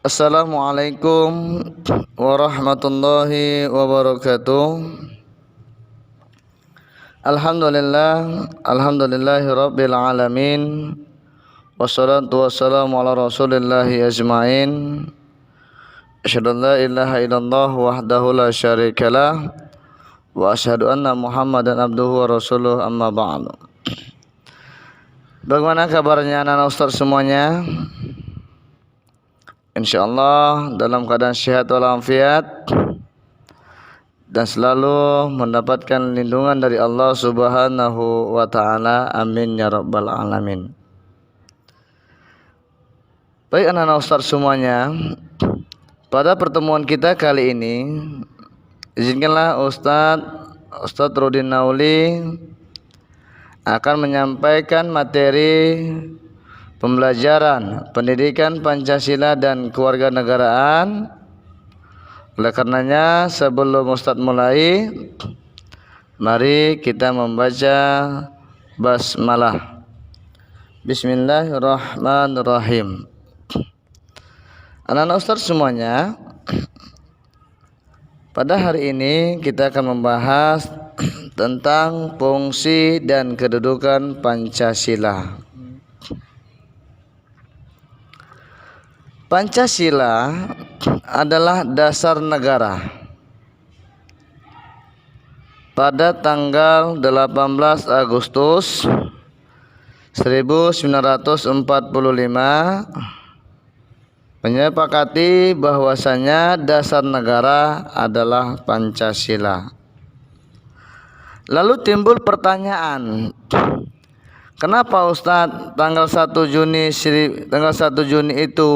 Assalamualaikum warahmatullahi wabarakatuh. Alhamdulillahi rabbil alamin. Wassalatu wassalamu ala rasulillahi ajmain. Asyhadu an la ilaha illallah wahdahu la syarikalah wa asyhadu anna Muhammadan abduhu wa rasuluh, amma ba'du. Bagaimana kabarnya anak-anak Ustaz semuanya? InsyaAllah dalam keadaan sehat walafiat dan selalu mendapatkan lindungan dari Allah Subhanahu wa ta'ala. Amin ya rabbal alamin. Baik anak-anak Ustaz semuanya, pada pertemuan kita kali ini izinkanlah Ustaz Rudin Nauli akan menyampaikan materi pembelajaran pendidikan Pancasila dan kewarganegaraan. Oleh karenanya sebelum Ustaz mulai, mari kita membaca basmalah. Bismillahirrahmanirrahim. Anak-anak Ustaz semuanya, pada hari ini kita akan membahas tentang fungsi dan kedudukan Pancasila. Pancasila adalah dasar negara. Pada tanggal 18 Agustus 1945 menyepakati bahwasanya dasar negara adalah Pancasila. Lalu timbul pertanyaan, kenapa Ustadz tanggal 1 Juni itu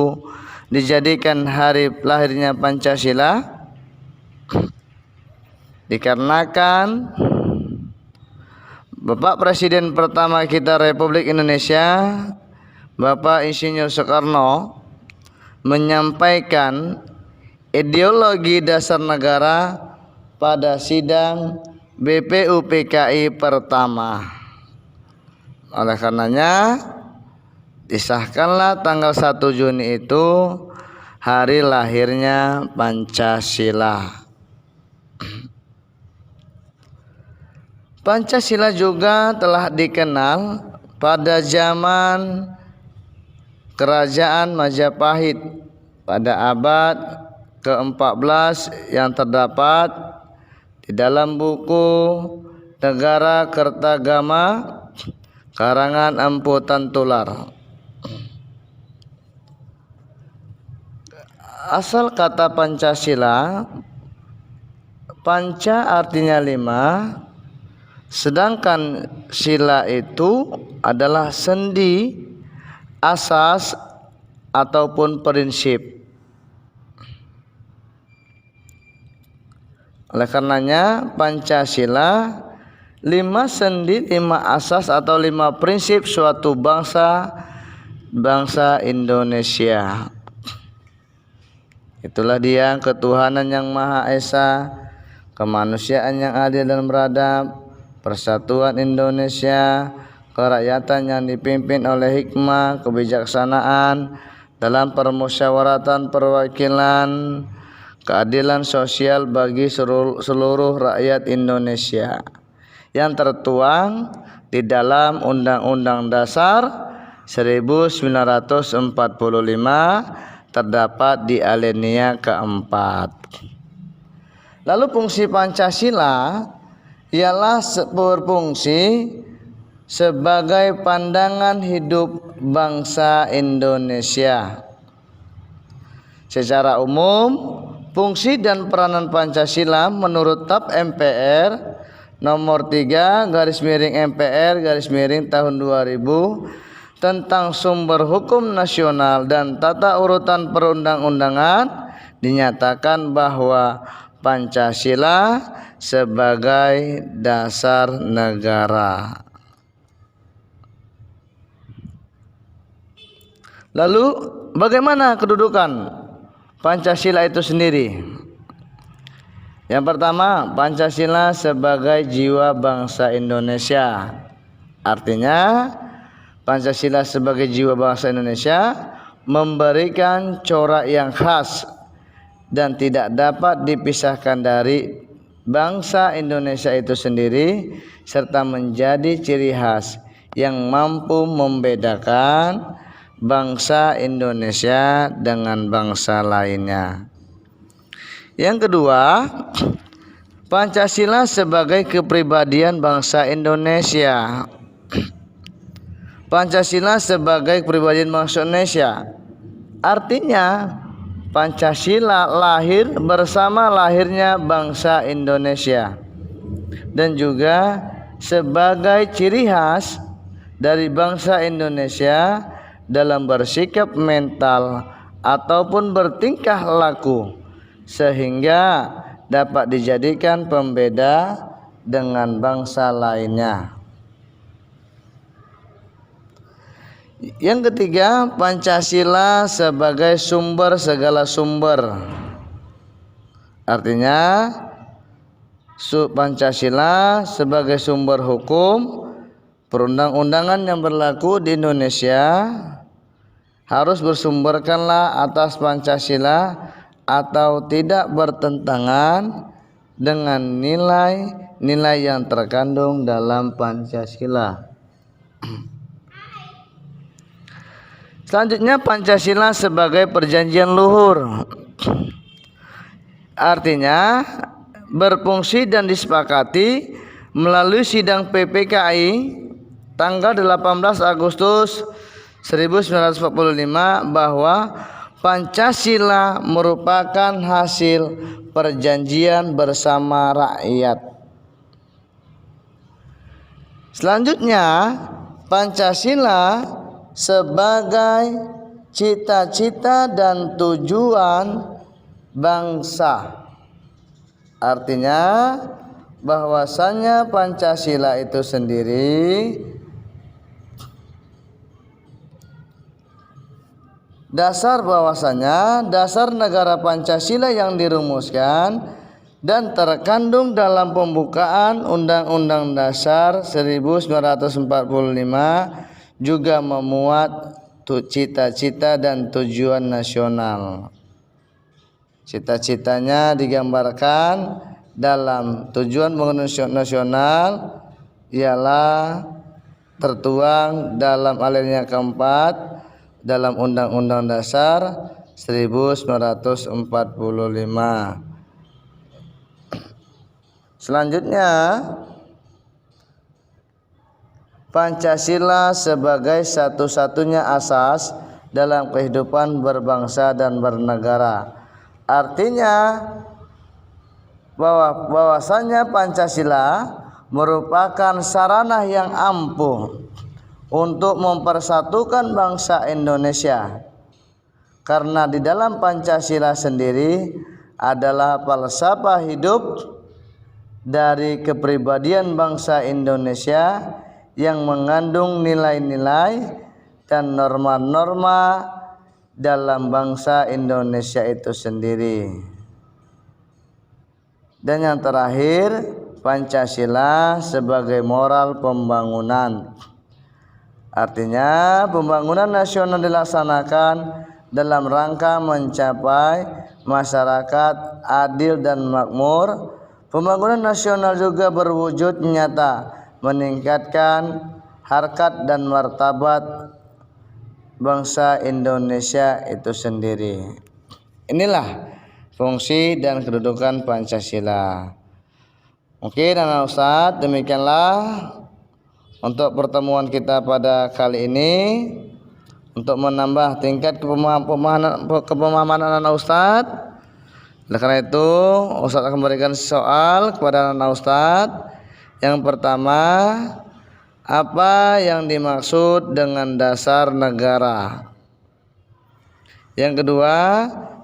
dijadikan hari lahirnya Pancasila? Dikarenakan Bapak Presiden pertama kita Republik Indonesia, Bapak Insinyur Soekarno, menyampaikan ideologi dasar negara pada sidang BPUPKI pertama. Oleh karenanya disahkanlah tanggal 1 Juni itu hari lahirnya Pancasila. Pancasila juga telah dikenal pada zaman Kerajaan Majapahit pada abad ke-14 yang terdapat di dalam buku Negara Kertagama karangan Empu Tantular. Asal kata Pancasila, panca artinya 5, sedangkan sila itu adalah sendi, asas ataupun prinsip. Oleh karenanya Pancasila 5 sendi, 5 asas atau 5 prinsip suatu bangsa Indonesia. Itulah dia ketuhanan yang Maha Esa, kemanusiaan yang adil dan beradab, persatuan Indonesia, kerakyatan yang dipimpin oleh hikmah, kebijaksanaan dalam permusyawaratan perwakilan, keadilan sosial bagi seluruh rakyat Indonesia yang tertuang di dalam Undang-Undang Dasar 1945 terdapat di alinea keempat. Lalu fungsi Pancasila ialah berfungsi sebagai pandangan hidup bangsa Indonesia. Secara umum, fungsi dan peranan Pancasila menurut TAP MPR nomor 3/MPR tahun 2000 tentang sumber hukum nasional dan tata urutan perundang-undangan dinyatakan bahwa Pancasila sebagai dasar negara. Lalu bagaimana kedudukan Pancasila itu sendiri? Yang pertama, Pancasila sebagai jiwa bangsa Indonesia. Artinya Pancasila sebagai jiwa bangsa Indonesia memberikan corak yang khas dan tidak dapat dipisahkan dari bangsa Indonesia itu sendiri, serta menjadi ciri khas yang mampu membedakan bangsa Indonesia dengan bangsa lainnya. Yang kedua, Pancasila sebagai kepribadian bangsa Indonesia. Pancasila sebagai kepribadian bangsa Indonesia artinya Pancasila lahir bersama lahirnya bangsa Indonesia dan juga sebagai ciri khas dari bangsa Indonesia dalam bersikap mental ataupun bertingkah laku, sehingga dapat dijadikan pembeda dengan bangsa lainnya. Yang ketiga, Pancasila sebagai sumber segala sumber. Artinya Pancasila sebagai sumber hukum perundang-undangan yang berlaku di Indonesia harus bersumberkanlah atas Pancasila atau tidak bertentangan dengan nilai-nilai yang terkandung dalam Pancasila. Selanjutnya, Pancasila sebagai perjanjian luhur. Artinya berfungsi dan disepakati melalui sidang PPKI tanggal 18 Agustus 1945 bahwa Pancasila merupakan hasil perjanjian bersama rakyat. Selanjutnya, Pancasila sebagai cita-cita dan tujuan bangsa. Artinya bahwasanya Pancasila itu sendiri dasar negara Pancasila yang dirumuskan dan terkandung dalam pembukaan Undang-Undang Dasar 1945 juga memuat cita-cita dan tujuan nasional. Cita-citanya digambarkan dalam tujuan pembangunan nasional ialah tertuang dalam alinea keempat dalam Undang-Undang Dasar 1945. Selanjutnya, Pancasila sebagai satu-satunya asas dalam kehidupan berbangsa dan bernegara. Artinya bahwasanya Pancasila merupakan sarana yang ampuh untuk mempersatukan bangsa Indonesia, karena di dalam Pancasila sendiri adalah falsafah hidup dari kepribadian bangsa Indonesia yang mengandung nilai-nilai dan norma-norma dalam bangsa Indonesia itu sendiri. Dan yang terakhir, Pancasila sebagai moral pembangunan. Artinya pembangunan nasional dilaksanakan dalam rangka mencapai masyarakat adil dan makmur. Pembangunan nasional juga berwujud nyata meningkatkan harkat dan martabat bangsa Indonesia itu sendiri. Inilah fungsi dan kedudukan Pancasila. Mungkin anak Ustadz, demikianlah untuk pertemuan kita pada kali ini, untuk menambah tingkat kepemahaman anak Ustadz. Oleh karena itu, Ustadz akan memberikan soal kepada anak Ustadz. Yang pertama, apa yang dimaksud dengan dasar negara? Yang kedua,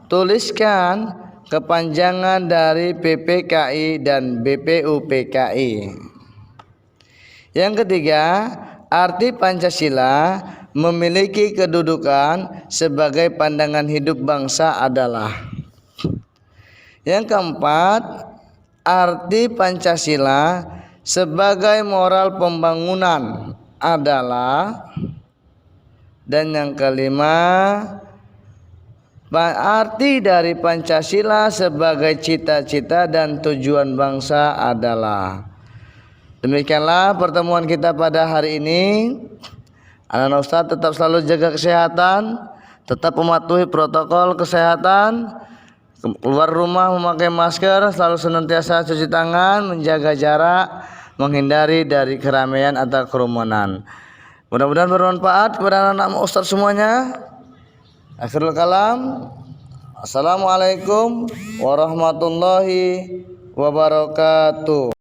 tuliskan kepanjangan dari PPKI dan BPUPKI. Yang ketiga, arti Pancasila memiliki kedudukan sebagai pandangan hidup bangsa adalah. Yang keempat, arti Pancasila sebagai moral pembangunan adalah. Dan yang kelima, Arti dari Pancasila sebagai cita-cita dan tujuan bangsa adalah. Demikianlah pertemuan kita pada hari ini. Anak Ustaz tetap selalu jaga kesehatan, tetap mematuhi protokol kesehatan, keluar rumah memakai masker, selalu senantiasa cuci tangan, menjaga jarak, menghindari dari keramaian atau kerumunan. Mudah-mudahan bermanfaat kepada anak-anak Ustaz semuanya. Akhirul kalam. Assalamualaikum warahmatullahi wabarakatuh.